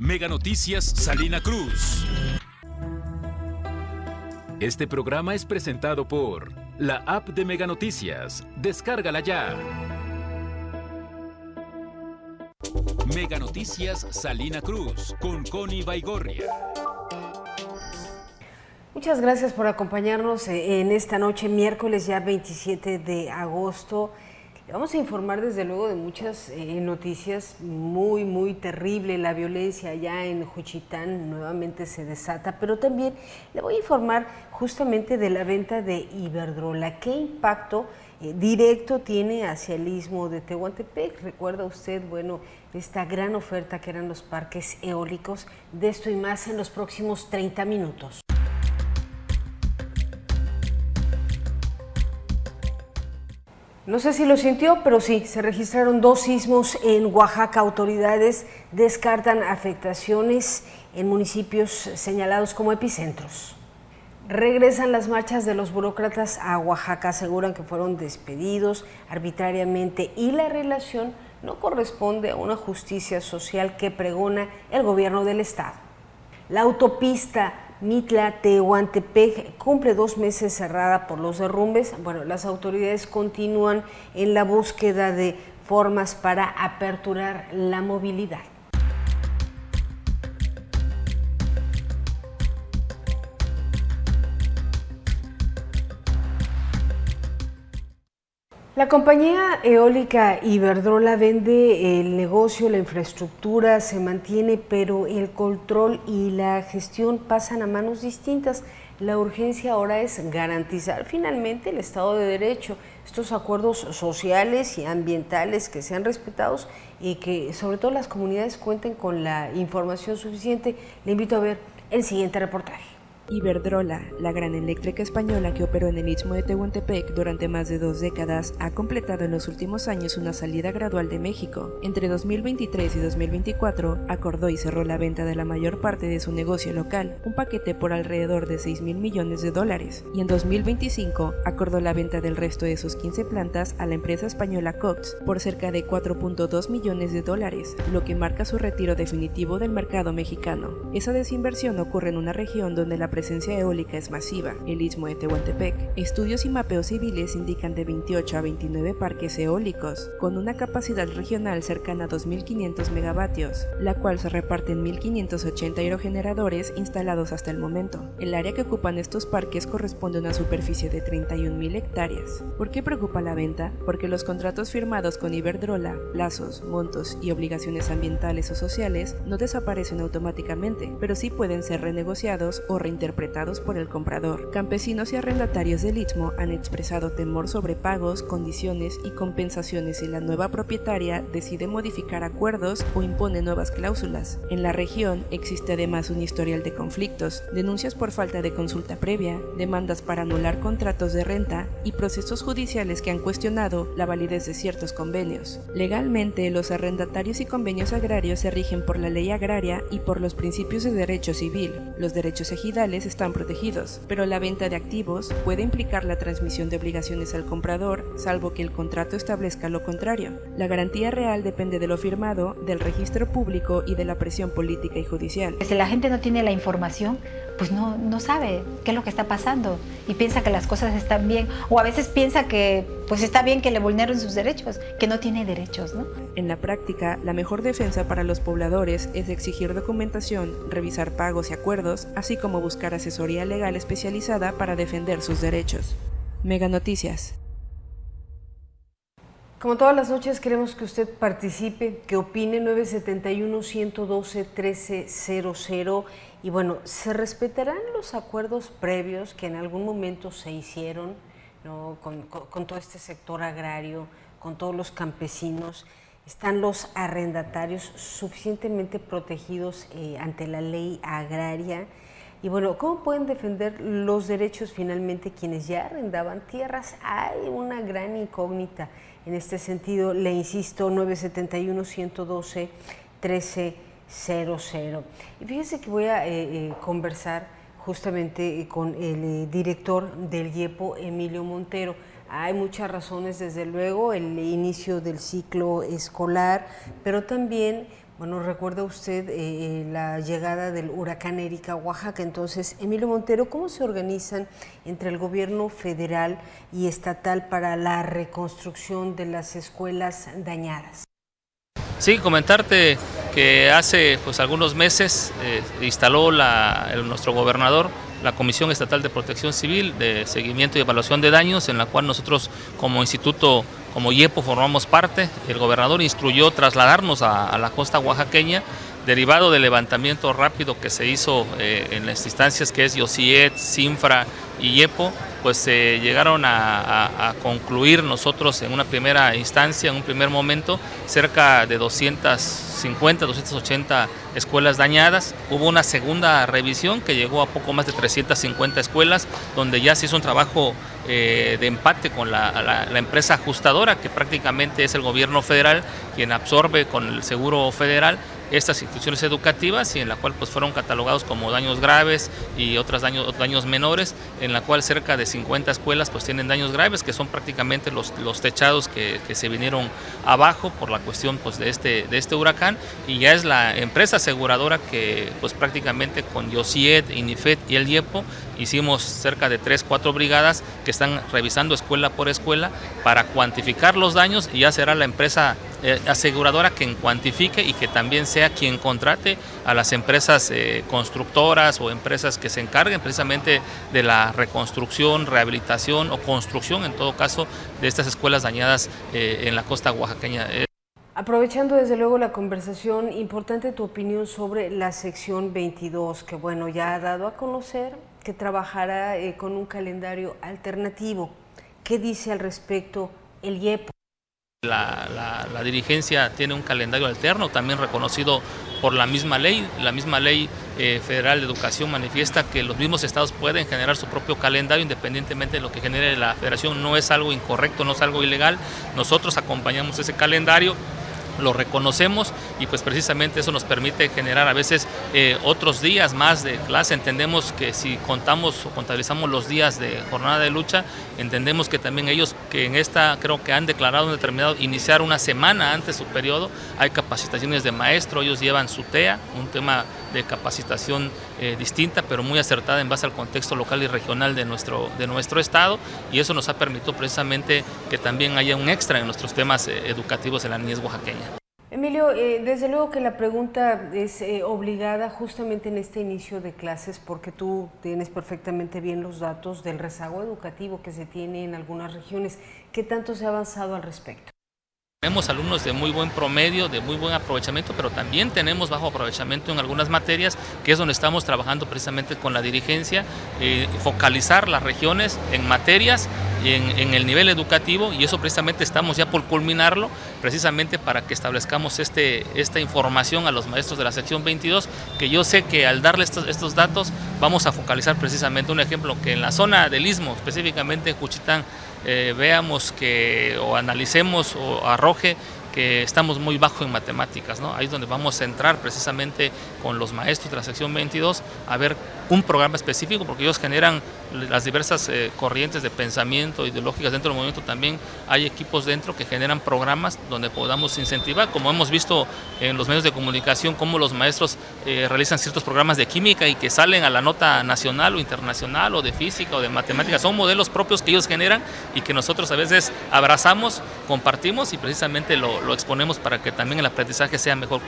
Mega Noticias Salina Cruz. Este programa es presentado por la app de Mega Noticias. Descárgala ya. Mega Noticias Salina Cruz con Connie Baigorria. Muchas gracias por acompañarnos en esta noche, miércoles ya 27 de agosto. Le vamos a informar desde luego de muchas noticias muy terrible. La violencia allá en Juchitán nuevamente se desata, pero también le voy a informar justamente de la venta de Iberdrola. ¿Qué impacto directo tiene hacia el istmo de Tehuantepec? ¿Recuerda usted, esta gran oferta que eran los parques eólicos? De esto y más en los próximos 30 minutos. No sé si lo sintió, pero sí, se registraron 2 sismos en Oaxaca. Autoridades descartan afectaciones en municipios señalados como epicentros. Regresan las marchas de los burócratas a Oaxaca, aseguran que fueron despedidos arbitrariamente y la relación no corresponde a una justicia social que pregona el gobierno del estado. La autopista Mitla-Tehuantepec cumple 2 meses cerrada por los derrumbes. Las autoridades continúan en la búsqueda de formas para aperturar la movilidad. La compañía eólica Iberdrola vende el negocio, la infraestructura se mantiene, pero el control y la gestión pasan a manos distintas. La urgencia ahora es garantizar finalmente el Estado de Derecho, estos acuerdos sociales y ambientales que sean respetados y que sobre todo las comunidades cuenten con la información suficiente. Le invito a ver el siguiente reportaje. Iberdrola, la gran eléctrica española que operó en el istmo de Tehuantepec durante más de 2 décadas, ha completado en los últimos años una salida gradual de México. Entre 2023 y 2024, acordó y cerró la venta de la mayor parte de su negocio local, un paquete por alrededor de $6,000 millones. Y en 2025, acordó la venta del resto de sus 15 plantas a la empresa española Cox por cerca de $4.2 millones, lo que marca su retiro definitivo del mercado mexicano. Esa desinversión ocurre en una región donde la presencia eólica es masiva, el istmo de Tehuantepec. Estudios y mapeos civiles indican de 28 a 29 parques eólicos, con una capacidad regional cercana a 2.500 megavatios, la cual se reparte en 1.580 aerogeneradores instalados hasta el momento. El área que ocupan estos parques corresponde a una superficie de 31.000 hectáreas. ¿Por qué preocupa la venta? Porque los contratos firmados con Iberdrola, plazos, montos y obligaciones ambientales o sociales no desaparecen automáticamente, pero sí pueden ser renegociados o reinterpretados por el comprador. Campesinos y arrendatarios del istmo han expresado temor sobre pagos, condiciones y compensaciones si la nueva propietaria decide modificar acuerdos o impone nuevas cláusulas. En la región existe además un historial de conflictos, denuncias por falta de consulta previa, demandas para anular contratos de renta y procesos judiciales que han cuestionado la validez de ciertos convenios. Legalmente, los arrendatarios y convenios agrarios se rigen por la ley agraria y por los principios de derecho civil. Los derechos ejidales están protegidos, pero la venta de activos puede implicar la transmisión de obligaciones al comprador, salvo que el contrato establezca lo contrario. La garantía real depende de lo firmado, del registro público y de la presión política y judicial. Si la gente no tiene la información, pues no sabe qué es lo que está pasando y piensa que las cosas están bien, o a veces piensa que pues está bien que le vulneren sus derechos, que no tiene derechos, ¿no? En la práctica, la mejor defensa para los pobladores es exigir documentación, revisar pagos y acuerdos, así como buscar asesoría legal especializada para defender sus derechos. Mega Noticias. Como todas las noches queremos que usted participe, que opine. 971-112-1300 y se respetarán los acuerdos previos que en algún momento se hicieron, ¿no? con todo este sector agrario, con todos los campesinos. ¿Están los arrendatarios suficientemente protegidos ante la ley agraria? Y ¿cómo pueden defender los derechos finalmente quienes ya arrendaban tierras? Hay una gran incógnita en este sentido. Le insisto, 971-112-1300. Y fíjese que voy a conversar justamente con el director del IEPO, Emilio Montero. Hay muchas razones, desde luego, el inicio del ciclo escolar, pero también Bueno, recuerda usted la llegada del huracán Erika a Oaxaca. Entonces, Emilio Montero, ¿cómo se organizan entre el gobierno federal y estatal para la reconstrucción de las escuelas dañadas? Sí, comentarte que hace algunos meses instaló nuestro gobernador la Comisión Estatal de Protección Civil de Seguimiento y Evaluación de Daños, en la cual nosotros como instituto, como IEPO, formamos parte. El gobernador instruyó trasladarnos a la costa oaxaqueña, derivado del levantamiento rápido que se hizo en las instancias que es YOSIED, CINFRA y IEPO, pues llegaron a concluir nosotros en una primera instancia, en un primer momento, cerca de 250, 280 escuelas dañadas. Hubo una segunda revisión que llegó a poco más de 350 escuelas, donde ya se hizo un trabajo de empate con la empresa ajustadora, que prácticamente es el gobierno federal quien absorbe con el seguro federal estas instituciones educativas, y en la cual pues fueron catalogados como daños graves y otros daños menores, en la cual cerca de 50 escuelas pues tienen daños graves, que son prácticamente los techados que se vinieron abajo por la cuestión pues de este huracán, y ya es la empresa aseguradora que pues prácticamente con YOSIED, INIFED y el IEPO hicimos cerca de 3-4 brigadas que están revisando escuela por escuela para cuantificar los daños, y ya será la empresa aseguradora quien cuantifique y que también sea quien contrate a las empresas constructoras o empresas que se encarguen precisamente de la reconstrucción, rehabilitación o construcción, en todo caso, de estas escuelas dañadas en la costa oaxaqueña. Aprovechando desde luego la conversación, importante tu opinión sobre la sección 22, que bueno, ya ha dado a conocer que trabajará con un calendario alternativo. ¿Qué dice al respecto el IEPO? La dirigencia tiene un calendario alterno, también reconocido por la misma ley. La misma ley federal de educación manifiesta que los mismos estados pueden generar su propio calendario independientemente de lo que genere la federación. No es algo incorrecto, no es algo ilegal. Nosotros acompañamos ese calendario, lo reconocemos, y pues precisamente eso nos permite generar a veces otros días más de clase. Entendemos que si contamos o contabilizamos los días de jornada de lucha, entendemos que también ellos, que en esta creo que han declarado determinado iniciar una semana antes su periodo, hay capacitaciones de maestro, ellos llevan su TEA, un tema de capacitación distinta pero muy acertada en base al contexto local y regional de nuestro estado, y eso nos ha permitido precisamente que también haya un extra en nuestros temas educativos en la niñez oaxaqueña. Emilio, desde luego que la pregunta es obligada justamente en este inicio de clases, porque tú tienes perfectamente bien los datos del rezago educativo que se tiene en algunas regiones. ¿Qué tanto se ha avanzado al respecto? Tenemos alumnos de muy buen promedio, de muy buen aprovechamiento, pero también tenemos bajo aprovechamiento en algunas materias, que es donde estamos trabajando precisamente con la dirigencia, focalizar las regiones en materias y en el nivel educativo, y eso precisamente estamos ya por culminarlo, precisamente para que establezcamos esta información a los maestros de la sección 22, que yo sé que al darle estos datos vamos a focalizar precisamente un ejemplo, que en la zona del Istmo, específicamente en Juchitán, veamos o analicemos o arroje que estamos muy bajo en matemáticas, ¿no? Ahí es donde vamos a entrar precisamente con los maestros de la sección 22 a ver un programa específico, porque ellos generan las diversas corrientes de pensamiento ideológicas dentro del movimiento. También hay equipos dentro que generan programas donde podamos incentivar, como hemos visto en los medios de comunicación, cómo los maestros realizan ciertos programas de química y que salen a la nota nacional o internacional, o de física o de matemáticas. Son modelos propios que ellos generan y que nosotros a veces abrazamos, compartimos y precisamente lo exponemos para que también el aprendizaje sea mejor.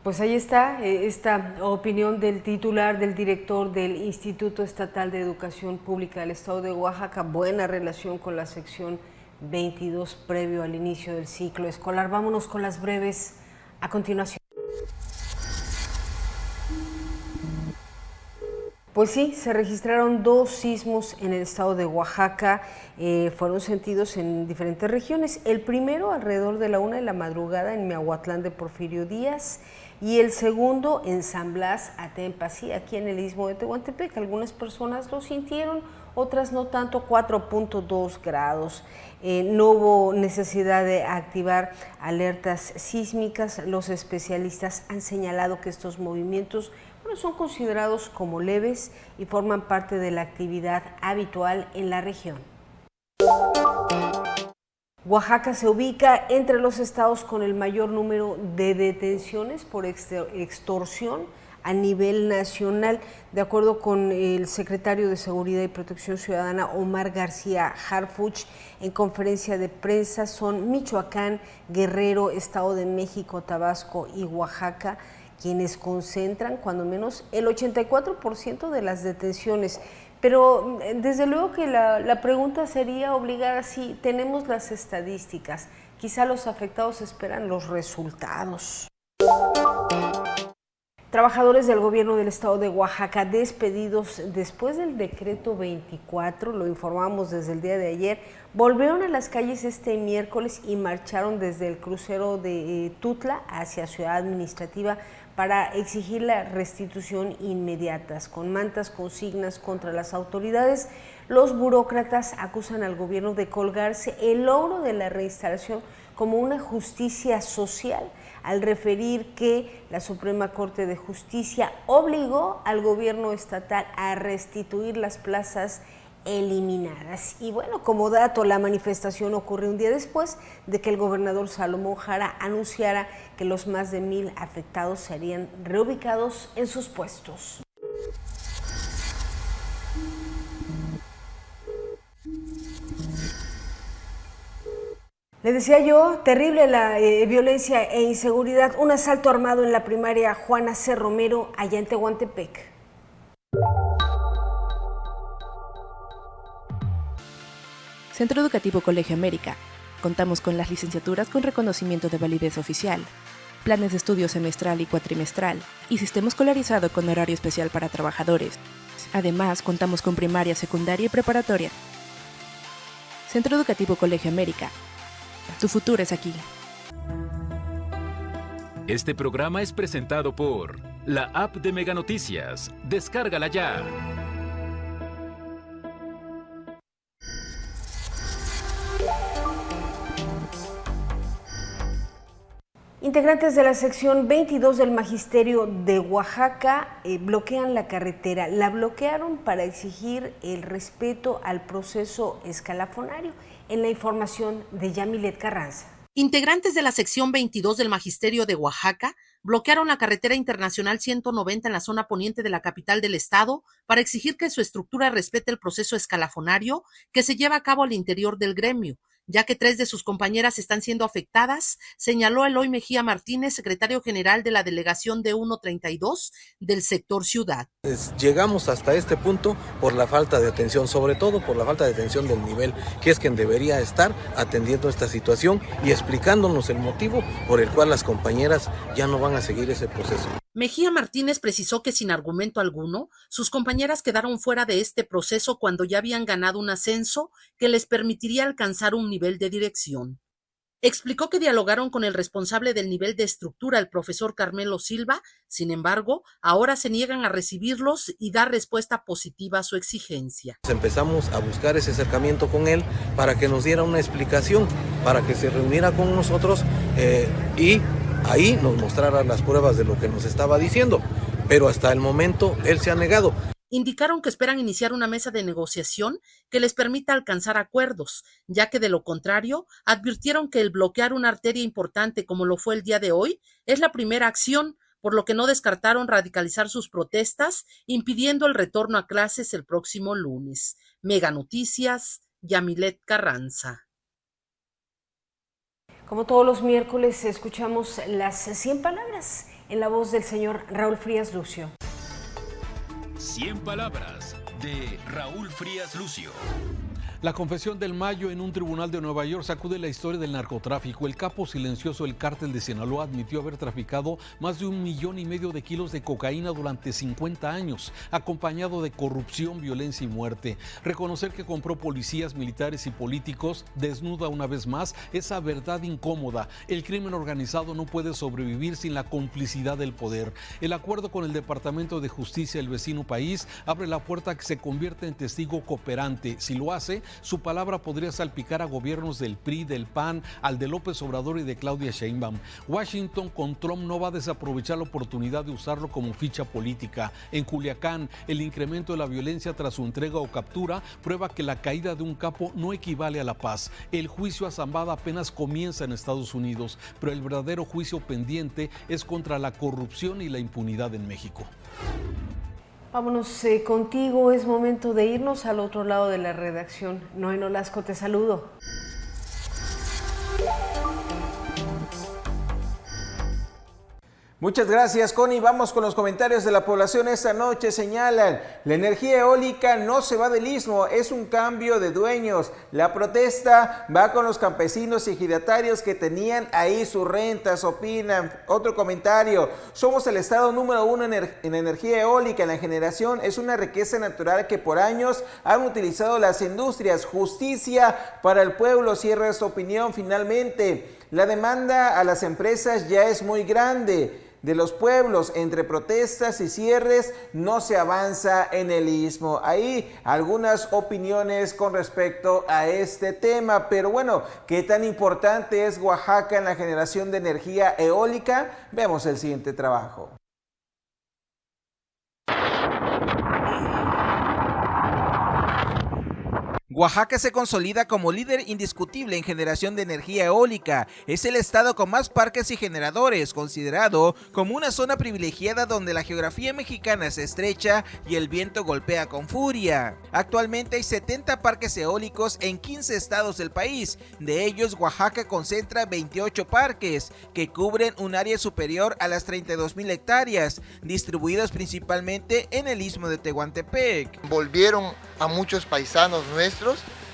Pues ahí está esta opinión del titular, del director del Instituto Estatal de Educación Pública del Estado de Oaxaca. Buena relación con la sección 22 previo al inicio del ciclo escolar. Vámonos con las breves a continuación. Pues sí, se registraron 2 sismos en el estado de Oaxaca, fueron sentidos en diferentes regiones. El primero alrededor de la 1 de la madrugada en Miahuatlán de Porfirio Díaz, y el segundo en San Blas, Atempasí, aquí en el Istmo de Tehuantepec. Algunas personas lo sintieron, otras no tanto, 4.2 grados. No hubo necesidad de activar alertas sísmicas. Los especialistas han señalado que estos movimientos son considerados como leves y forman parte de la actividad habitual en la región. Oaxaca se ubica entre los estados con el mayor número de detenciones por extorsión a nivel nacional. De acuerdo con el secretario de Seguridad y Protección Ciudadana, Omar García Harfuch, en conferencia de prensa, son Michoacán, Guerrero, Estado de México, Tabasco y Oaxaca quienes concentran cuando menos el 84% de las detenciones. Pero desde luego que la pregunta sería obligada: si tenemos las estadísticas, quizá los afectados esperan los resultados. Trabajadores del gobierno del estado de Oaxaca despedidos después del decreto 24, lo informamos desde el día de ayer, volvieron a las calles este miércoles y marcharon desde el crucero de Tutla hacia Ciudad Administrativa para exigir la restitución inmediata. Con mantas consignas contra las autoridades, los burócratas acusan al gobierno de colgarse el logro de la reinstalación como una justicia social, al referir que la Suprema Corte de Justicia obligó al gobierno estatal a restituir las plazas eliminadas. Y bueno, como dato, la manifestación ocurre un día después de que el gobernador Salomón Jara anunciara que los más de 1,000 afectados serían reubicados en sus puestos. Le decía yo, terrible la violencia e inseguridad. Un asalto armado en la primaria Juana C. Romero, allá en Tehuantepec. Centro Educativo Colegio América. Contamos con las licenciaturas con reconocimiento de validez oficial, planes de estudio semestral y cuatrimestral, y sistema escolarizado con horario especial para trabajadores. Además, contamos con primaria, secundaria y preparatoria. Centro Educativo Colegio América. Tu futuro es aquí. Este programa es presentado por la app de Mega Noticias. Descárgala ya. Integrantes de la sección 22 del Magisterio de Oaxaca bloquean la carretera. La bloquearon para exigir el respeto al proceso escalafonario. En la información de Yamilet Carranza. Integrantes de la sección 22 del Magisterio de Oaxaca bloquearon la carretera internacional 190 en la zona poniente de la capital del estado para exigir que su estructura respete el proceso escalafonario que se lleva a cabo al interior del gremio, ya que 3 de sus compañeras están siendo afectadas, señaló Eloy Mejía Martínez, secretario general de la delegación de 132 del sector ciudad. Llegamos hasta este punto por la falta de atención, sobre todo por la falta de atención del nivel, que es quien debería estar atendiendo esta situación y explicándonos el motivo por el cual las compañeras ya no van a seguir ese proceso. Mejía Martínez precisó que sin argumento alguno, sus compañeras quedaron fuera de este proceso cuando ya habían ganado un ascenso que les permitiría alcanzar un nivel de dirección. Explicó que dialogaron con el responsable del nivel de estructura, el profesor Carmelo Silva, sin embargo, ahora se niegan a recibirlos y dar respuesta positiva a su exigencia. Empezamos a buscar ese acercamiento con él para que nos diera una explicación, para que se reuniera con nosotros y ahí nos mostrara las pruebas de lo que nos estaba diciendo, pero hasta el momento él se ha negado. Indicaron que esperan iniciar una mesa de negociación que les permita alcanzar acuerdos, ya que de lo contrario, advirtieron que el bloquear una arteria importante como lo fue el día de hoy es la primera acción, por lo que no descartaron radicalizar sus protestas, impidiendo el retorno a clases el próximo lunes. Mega Noticias, Yamilet Carranza. Como todos los miércoles, escuchamos las 100 palabras en la voz del señor Raúl Frías Lucio. 100 palabras de Raúl Frías Lucio. La confesión del Mayo en un tribunal de Nueva York sacude la historia del narcotráfico. El capo silencioso del cártel de Sinaloa admitió haber traficado más de 1,5 millones de kilos de cocaína durante 50 años, acompañado de corrupción, violencia y muerte. Reconocer que compró policías, militares y políticos desnuda una vez más esa verdad incómoda. El crimen organizado no puede sobrevivir sin la complicidad del poder. El acuerdo con el Departamento de Justicia del vecino país abre la puerta a que se convierta en testigo cooperante. Si lo hace, su palabra podría salpicar a gobiernos del PRI, del PAN, al de López Obrador y de Claudia Sheinbaum. Washington con Trump no va a desaprovechar la oportunidad de usarlo como ficha política. En Culiacán, el incremento de la violencia tras su entrega o captura prueba que la caída de un capo no equivale a la paz. El juicio a Zambada apenas comienza en Estados Unidos, pero el verdadero juicio pendiente es contra la corrupción y la impunidad en México. Vámonos contigo, es momento de irnos al otro lado de la redacción. Noé Nolasco, te saludo. Muchas gracias, Connie. Vamos con los comentarios de la población esta noche. Señalan, la energía eólica no se va del istmo, es un cambio de dueños. La protesta va con los campesinos y ejidatarios que tenían ahí sus rentas, opinan. Otro comentario, somos el estado número 1 en energía eólica. En la generación es una riqueza natural que por años han utilizado las industrias. Justicia para el pueblo, cierra esta opinión. Finalmente, la demanda a las empresas ya es muy grande. De los pueblos, entre protestas y cierres, no se avanza en el istmo. Ahí algunas opiniones con respecto a este tema, pero bueno, ¿qué tan importante es Oaxaca en la generación de energía eólica? Vemos el siguiente trabajo. Oaxaca se consolida como líder indiscutible en generación de energía eólica. Es el estado con más parques y generadores, considerado como una zona privilegiada donde la geografía mexicana es estrecha y el viento golpea con furia. Actualmente hay 70 parques eólicos en 15 estados del país. De ellos, Oaxaca concentra 28 parques, que cubren un área superior a las 32,000 hectáreas, distribuidos principalmente en el istmo de Tehuantepec. Volvieron a muchos paisanos nuestros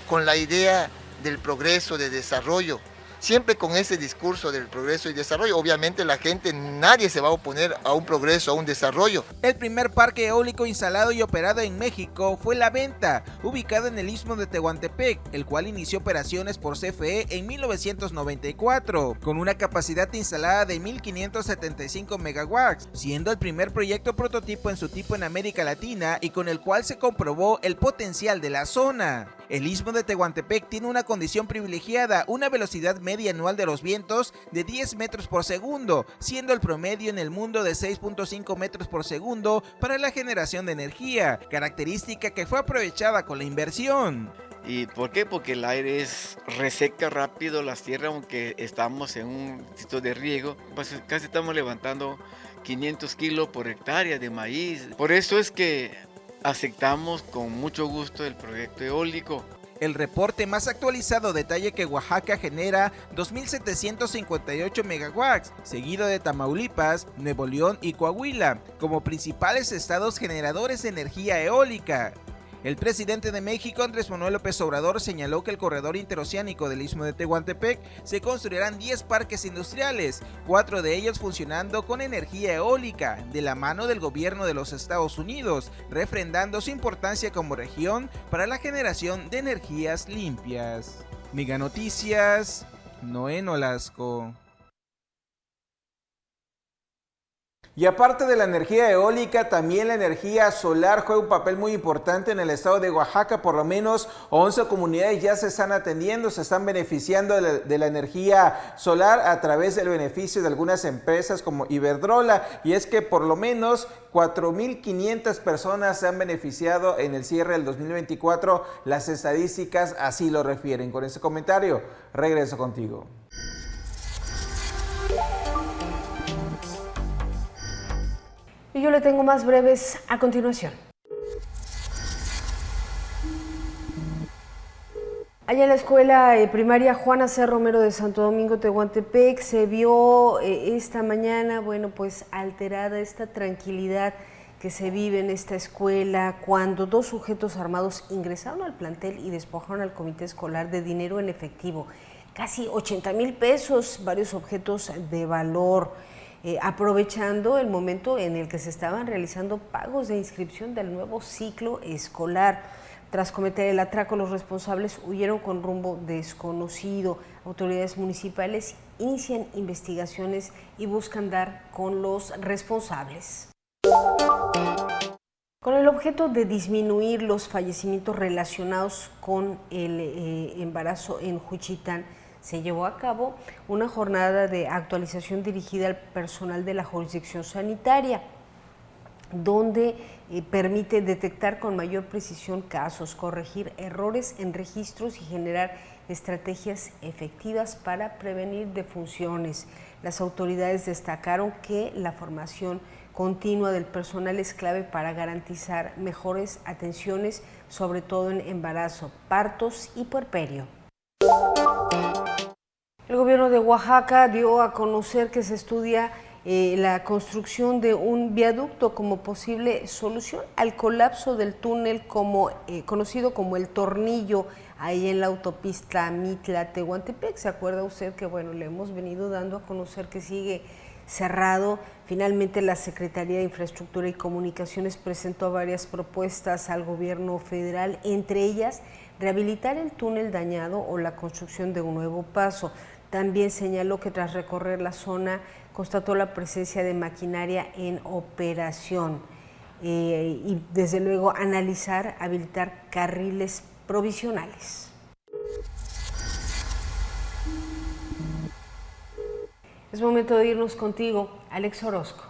con la idea del progreso, de desarrollo, siempre con ese discurso del progreso y desarrollo. Obviamente la gente, nadie se va a oponer a un progreso, a un desarrollo. El primer parque eólico instalado y operado en México fue La Venta, ubicado en el istmo de Tehuantepec, el cual inició operaciones por CFE en 1994, con una capacidad instalada de 1,575 megawatts, siendo el primer proyecto prototipo en su tipo en América Latina y con el cual se comprobó el potencial de la zona. El istmo de Tehuantepec tiene una condición privilegiada, una velocidad media anual de los vientos de 10 metros por segundo, siendo el promedio en el mundo de 6.5 metros por segundo para la generación de energía, característica que fue aprovechada con la inversión. ¿Y por qué? Porque el aire reseca rápido las tierras, aunque estamos en un sitio de riego, pues casi estamos levantando 500 kilos por hectárea de maíz. Por eso es que aceptamos con mucho gusto el proyecto eólico. El reporte más actualizado detalla que Oaxaca genera 2,758 megawatts, seguido de Tamaulipas, Nuevo León y Coahuila, como principales estados generadores de energía eólica. El presidente de México, Andrés Manuel López Obrador, señaló que el corredor interoceánico del istmo de Tehuantepec se construirán 10 parques industriales, 4 de ellos funcionando con energía eólica, de la mano del gobierno de los Estados Unidos, refrendando su importancia como región para la generación de energías limpias. Mega Noticias, Noé Nolasco. Y aparte de la energía eólica, también la energía solar juega un papel muy importante en el estado de Oaxaca. Por lo menos 11 comunidades ya se están atendiendo, se están beneficiando de la energía solar a través del beneficio de algunas empresas como Iberdrola. Y es que por lo menos 4,500 personas se han beneficiado en el cierre del 2024. Las estadísticas así lo refieren. Con ese comentario, regreso contigo. Y yo le tengo más breves a continuación. Allá en la escuela primaria Juana C. Romero de Santo Domingo, Tehuantepec, se vio esta mañana, pues alterada esta tranquilidad que se vive en esta escuela cuando 2 sujetos armados ingresaron al plantel y despojaron al comité escolar de dinero en efectivo, casi 80,000 pesos, varios objetos de valor. Aprovechando el momento en el que se estaban realizando pagos de inscripción del nuevo ciclo escolar. Tras cometer el atraco, los responsables huyeron con rumbo desconocido. Autoridades municipales inician investigaciones y buscan dar con los responsables. Con el objeto de disminuir los fallecimientos relacionados con el embarazo en Juchitán, se llevó a cabo una jornada de actualización dirigida al personal de la jurisdicción sanitaria, donde permite detectar con mayor precisión casos, corregir errores en registros y generar estrategias efectivas para prevenir defunciones. Las autoridades destacaron que la formación continua del personal es clave para garantizar mejores atenciones, sobre todo en embarazo, partos y puerperio. El gobierno de Oaxaca dio a conocer que se estudia la construcción de un viaducto como posible solución al colapso del túnel conocido como el Tornillo, ahí en la autopista Mitla-Tehuantepec. ¿Se acuerda usted que, bueno, le hemos venido dando a conocer que sigue cerrado? Finalmente, la Secretaría de Infraestructura y Comunicaciones presentó varias propuestas al gobierno federal, entre ellas rehabilitar el túnel dañado o la construcción de un nuevo paso. También señaló que tras recorrer la zona constató la presencia de maquinaria en operación y desde luego habilitar carriles provisionales. Es momento de irnos contigo, Alex Orozco.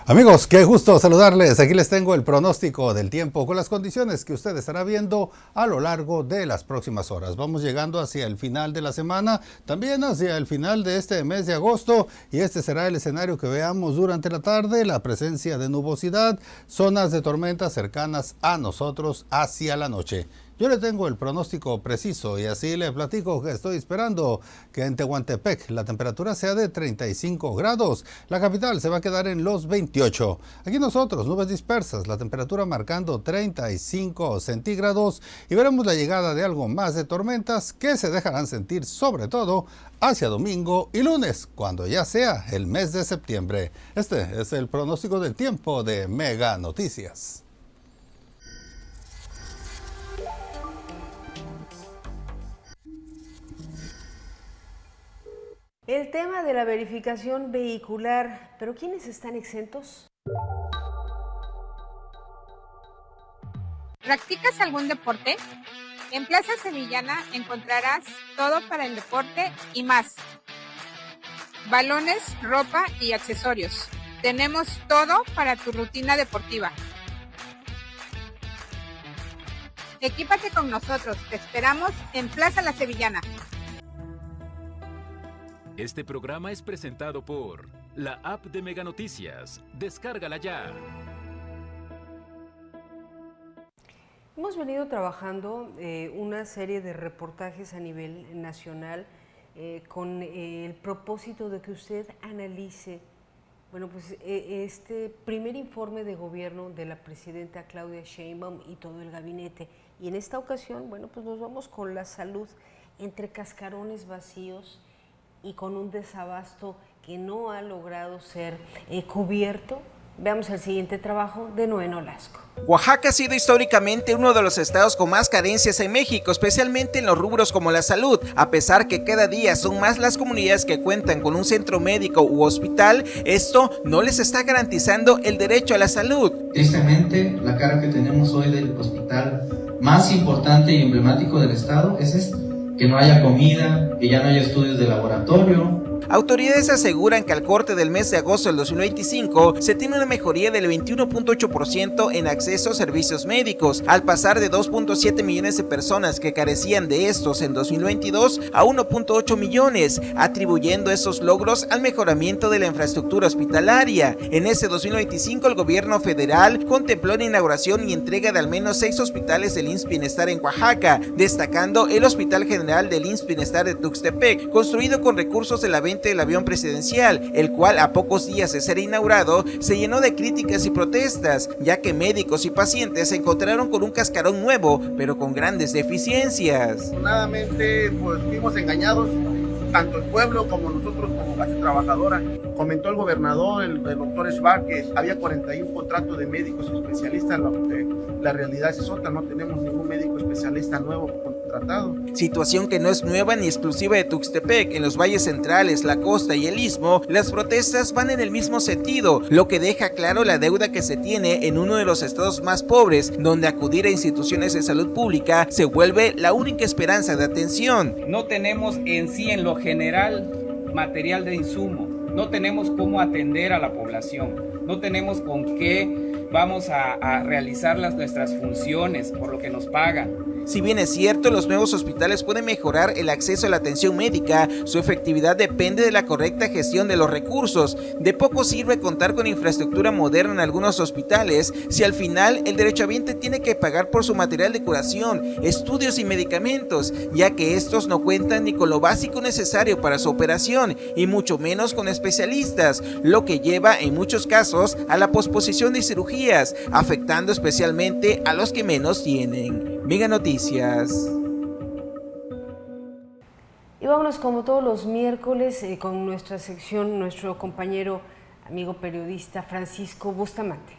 Amigos, qué gusto saludarles. Aquí les tengo el pronóstico del tiempo con las condiciones que usted estará viendo a lo largo de las próximas horas. Vamos llegando hacia el final de la semana, también hacia el final de este mes de agosto, y este será el escenario que veamos durante la tarde: la presencia de nubosidad, zonas de tormentas cercanas a nosotros hacia la noche. Yo le tengo el pronóstico preciso y así le platico que estoy esperando que en Tehuantepec la temperatura sea de 35 grados. La capital se va a quedar en los 28. Aquí nosotros, nubes dispersas, la temperatura marcando 35 centígrados y veremos la llegada de algo más de tormentas que se dejarán sentir sobre todo hacia domingo y lunes, cuando ya sea el mes de septiembre. Este es el pronóstico del tiempo de Mega Noticias. El tema de la verificación vehicular, ¿pero quiénes están exentos? ¿Practicas algún deporte? En Plaza Sevillana encontrarás todo para el deporte y más. Balones, ropa y accesorios. Tenemos todo para tu rutina deportiva. Equípate con nosotros, te esperamos en Plaza La Sevillana. Este programa es presentado por la app de Mega Noticias. Descárgala ya. Hemos venido trabajando una serie de reportajes a nivel nacional con el propósito de que usted analice, bueno, pues este primer informe de gobierno de la presidenta Claudia Sheinbaum y todo el gabinete. Y en esta ocasión, bueno, pues nos vamos con la salud entre cascarones vacíos y con un desabasto que no ha logrado ser cubierto. Veamos el siguiente trabajo de Noé Nolasco. Oaxaca ha sido históricamente uno de los estados con más carencias en México, especialmente en los rubros como la salud. A pesar que cada día son más las comunidades que cuentan con un centro médico u hospital, esto no les está garantizando el derecho a la salud. Tristemente, la cara que tenemos hoy del hospital más importante y emblemático del estado es esta: que no haya comida, que ya no haya estudios de laboratorio. Autoridades aseguran que al corte del mes de agosto del 2025 se tiene una mejoría del 21.8% en acceso a servicios médicos, al pasar de 2.7 millones de personas que carecían de estos en 2022 a 1.8 millones, atribuyendo esos logros al mejoramiento de la infraestructura hospitalaria. En ese 2025 el gobierno federal contempló la inauguración y entrega de al menos 6 hospitales del IMSS Bienestar en Oaxaca, destacando el Hospital General del IMSS Bienestar de Tuxtepec, construido con recursos de la venta del avión presidencial, el cual a pocos días de ser inaugurado se llenó de críticas y protestas, ya que médicos y pacientes se encontraron con un cascarón nuevo, pero con grandes deficiencias. Afortunadamente, pues fuimos engañados, tanto el pueblo como nosotros como clase trabajadora. Comentó el gobernador, el doctor Schwarz, que había 41 contratos de médicos especialistas. La realidad es otra, no tenemos ningún médico especialista nuevo contratado tratado. Situación que no es nueva ni exclusiva de Tuxtepec. En los valles centrales, la costa y el istmo, las protestas van en el mismo sentido, lo que deja claro la deuda que se tiene en uno de los estados más pobres, donde acudir a instituciones de salud pública se vuelve la única esperanza de atención. No tenemos en sí, en lo general, material de insumo, no tenemos cómo atender a la población, no tenemos con qué vamos a realizar nuestras funciones por lo que nos pagan. Si bien es cierto, los nuevos hospitales pueden mejorar el acceso a la atención médica, su efectividad depende de la correcta gestión de los recursos. De poco sirve contar con infraestructura moderna en algunos hospitales si al final el derechohabiente tiene que pagar por su material de curación, estudios y medicamentos, ya que estos no cuentan ni con lo básico necesario para su operación y mucho menos con especialistas, lo que lleva en muchos casos a la posposición de cirugías, afectando especialmente a los que menos tienen. Mega Noticias. Y vámonos como todos los miércoles con nuestra sección, nuestro compañero, amigo periodista Francisco Bustamante.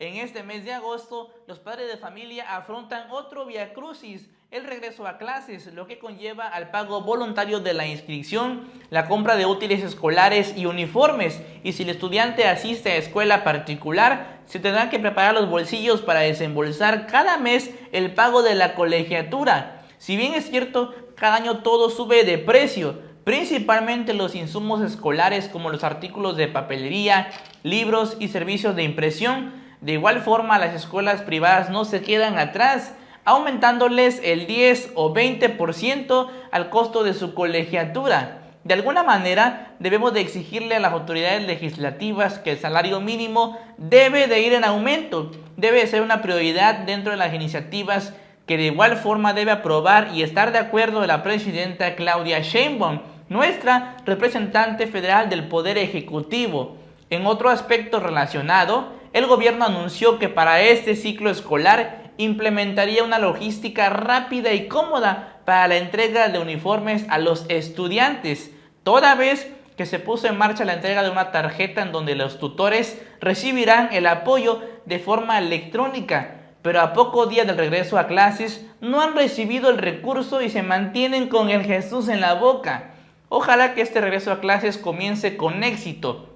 En este mes de agosto, los padres de familia afrontan otro viacrucis, el regreso a clases, lo que conlleva al pago voluntario de la inscripción, la compra de útiles escolares y uniformes, y si el estudiante asiste a escuela particular, se tendrán que preparar los bolsillos para desembolsar cada mes el pago de la colegiatura. Si bien es cierto, cada año todo sube de precio, principalmente los insumos escolares como los artículos de papelería, libros y servicios de impresión. De igual forma, las escuelas privadas no se quedan atrás, aumentándoles el 10 o 20% al costo de su colegiatura. De alguna manera, debemos de exigirle a las autoridades legislativas que el salario mínimo debe de ir en aumento, debe de ser una prioridad dentro de las iniciativas que de igual forma debe aprobar y estar de acuerdo la presidenta Claudia Sheinbaum, nuestra representante federal del Poder Ejecutivo. En otro aspecto relacionado, el gobierno anunció que para este ciclo escolar implementaría una logística rápida y cómoda para la entrega de uniformes a los estudiantes, toda vez que se puso en marcha la entrega de una tarjeta en donde los tutores recibirán el apoyo de forma electrónica, pero a pocos días del regreso a clases no han recibido el recurso y se mantienen con el Jesús en la boca. Ojalá que este regreso a clases comience con éxito,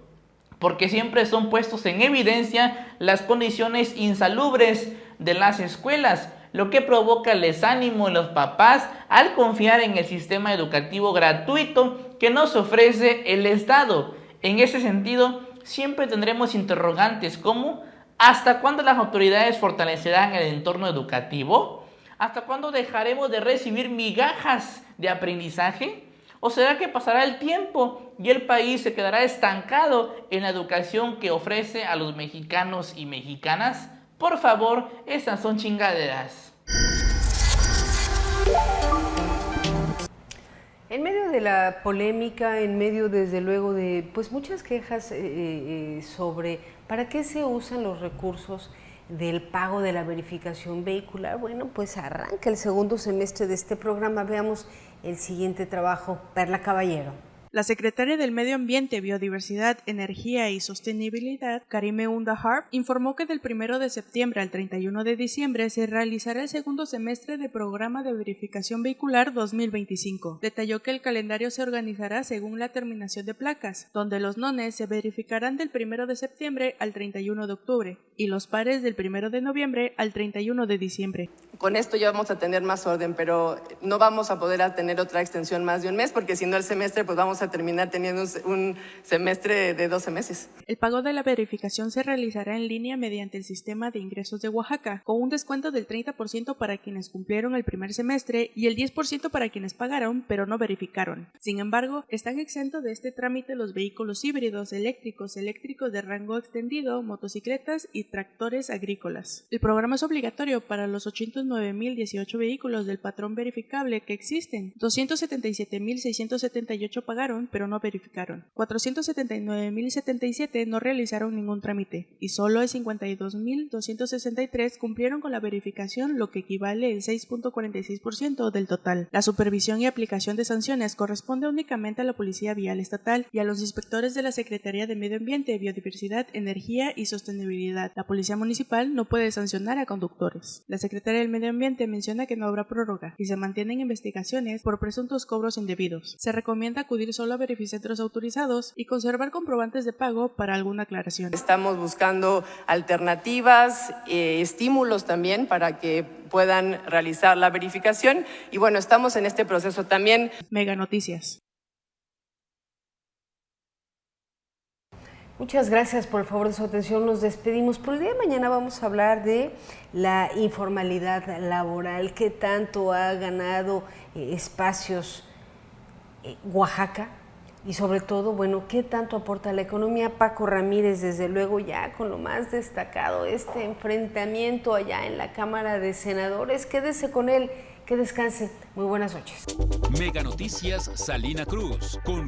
porque siempre son puestos en evidencia las condiciones insalubres de las escuelas, lo que provoca el desánimo en los papás al confiar en el sistema educativo gratuito que nos ofrece el Estado. En ese sentido, siempre tendremos interrogantes como ¿hasta cuándo las autoridades fortalecerán el entorno educativo? ¿Hasta cuándo dejaremos de recibir migajas de aprendizaje? ¿O será que pasará el tiempo y el país se quedará estancado en la educación que ofrece a los mexicanos y mexicanas? Por favor, esas son chingaderas. En medio de la polémica, en medio desde luego de muchas quejas sobre para qué se usan los recursos del pago de la verificación vehicular, bueno, pues arranca el segundo semestre de este programa. Veamos el siguiente trabajo. Perla Caballero. La secretaria del Medio Ambiente, Biodiversidad, Energía y Sostenibilidad, Karime Unda Harp, informó que del 1 de septiembre al 31 de diciembre se realizará el segundo semestre de Programa de Verificación Vehicular 2025. Detalló que el calendario se organizará según la terminación de placas, donde los nones se verificarán del 1 de septiembre al 31 de octubre y los pares del 1 de noviembre al 31 de diciembre. Con esto ya vamos a tener más orden, pero no vamos a poder tener otra extensión más de un mes, porque si no el semestre, pues vamos a terminar teniendo un semestre de 12 meses. El pago de la verificación se realizará en línea mediante el sistema de ingresos de Oaxaca, con un descuento del 30% para quienes cumplieron el primer semestre y el 10% para quienes pagaron pero no verificaron. Sin embargo, están exentos de este trámite los vehículos híbridos, eléctricos de rango extendido, motocicletas y tractores agrícolas. El programa es obligatorio para los 800 209.018 vehículos del patrón verificable que existen. 277.678 pagaron, pero no verificaron. 479.077 no realizaron ningún trámite. Y solo 52.263 cumplieron con la verificación, lo que equivale al 6.46% del total. La supervisión y aplicación de sanciones corresponde únicamente a la Policía Vial Estatal y a los inspectores de la Secretaría de Medio Ambiente, Biodiversidad, Energía y Sostenibilidad. La Policía Municipal no puede sancionar a conductores. La Secretaría del Medio Ambiente menciona que no habrá prórroga y se mantienen investigaciones por presuntos cobros indebidos. Se recomienda acudir solo a verificentros autorizados y conservar comprobantes de pago para alguna aclaración. Estamos buscando alternativas, estímulos también para que puedan realizar la verificación y bueno, estamos en este proceso también. Mega Noticias. Muchas gracias por el favor de su atención. Nos despedimos. Por el día de mañana vamos a hablar de la informalidad laboral, qué tanto ha ganado espacios Oaxaca y sobre todo, bueno, qué tanto aporta a la economía. Paco Ramírez, desde luego, ya con lo más destacado, este enfrentamiento allá en la Cámara de Senadores. Quédese con él, que descanse. Muy buenas noches. Mega Noticias Salina Cruz con